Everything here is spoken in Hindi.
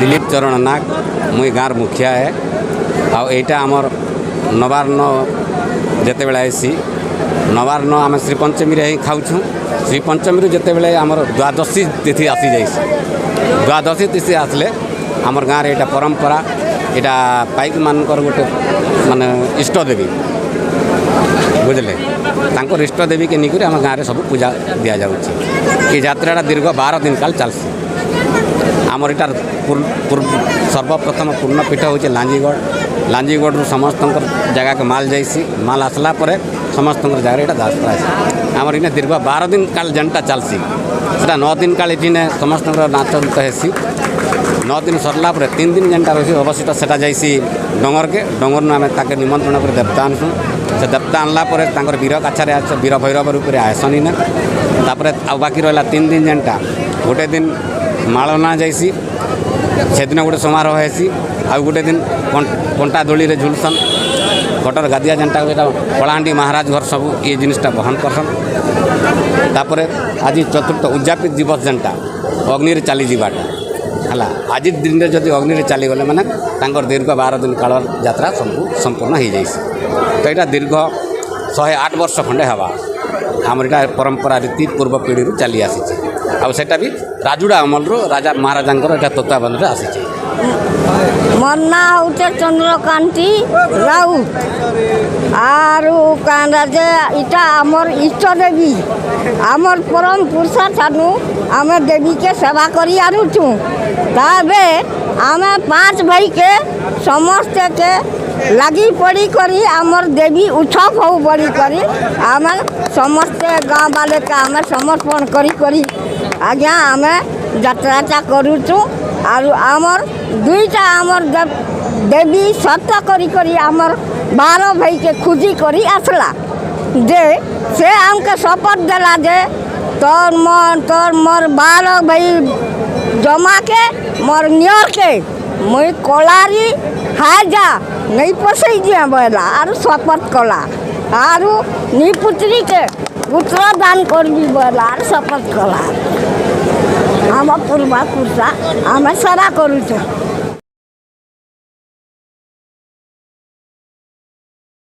दिलीप चरण नाग मुई गाँव मुखिया है आईटा आमर नवान्न जिते बड़े आसी नवान्न आम श्री पंचमी ही खाऊँ श्री पंचमी जिते बड़े आमर द्वादशी तिथि आसी जाइए द्वादशी तिथि आसले आमर गाँव में यहाँ परंपरा यहाँ पाइक मानकर गोटे माने इष्ट देवी बुझले तांकर इष्ट देवी के निकरी आम गाँव में सब पूजा दि जाऊँगी ये यात्रा दीर्घ 12 दिन काल चलसी आमर इटार सर्वप्रथम पूर्णपीठ हूँ लांजीगढ़ रु समस्त जगह के माल जाइसी माल आसला पर समस्त जगह यहाँ यात्रा है आमर इन्हें दीर्घ 12 दिन काल जेनटा चलसी से 9 दिन काल ये समस्त नाच गीत हेसी 9 दिन सरला 3 दिन जेनटा रही अवशिष्ट से जाइसी डंगर के डंगर न आम ताके निमंत्रण कर देवता आनसुँ से देवता आनला वीर काछारे वीर भैरव रूप में आसनी ना तापर बाकी रहा 3 दिन जेनटा गोटे दिन मालना जाइसी से दिन गोटे समारोह हेसी आ गोटे दिन कंटा दोली रे झुलसन कटर गादिया जेनटा कलाहांडी महाराज घर सब ये जिनटा बहन करसन तापर आज चतुर्थ उद्यापित दिवस जेनटा अग्नि चली जाटा है आज दिन में जब अग्नि चलीगले मैंने दीर्घ 12 दिन काल यात्रा संपूर्ण हो जाए तो यहाँ दीर्घ 108 वर्ष खंडे हवा आमर यहाँ परंपरा रीति पूर्व पीढ़ी चली आसी आटा भी राजुड़ा अमल राजा महाराजा तत्वावधान आसी मोर ना होते चंद्रकांति राउत आरु कांदा जे इटा आमर इष्ट देवी आमर परम पुरुषा ठानु आम देवी के सेवा करी आनुचु ताबे आम 5 भाई के समस्त के लगी पड़ी करी आमर देवी उत्सव हो पड़ी करी आम समस्त गाँव वाले के आम समर्पण करी करी आज्ञा आम यात्राटा करुचु आरु आमर 2टा आमर देवी सत्य करी करी आमर 12 भाई के खुजी करी आसला जे से आमके शपथ देला जे तोर मोर 12 भाई जमा के मोर नियर के मुई कलारी हाय जा नहीं पसई दिया बोला आरु शपथ कला आरु नी पुत्री के पुत्र दान करबी बोला आरु शपथ कला आम पूर्वा पुरुषा आम सेवा करूँ।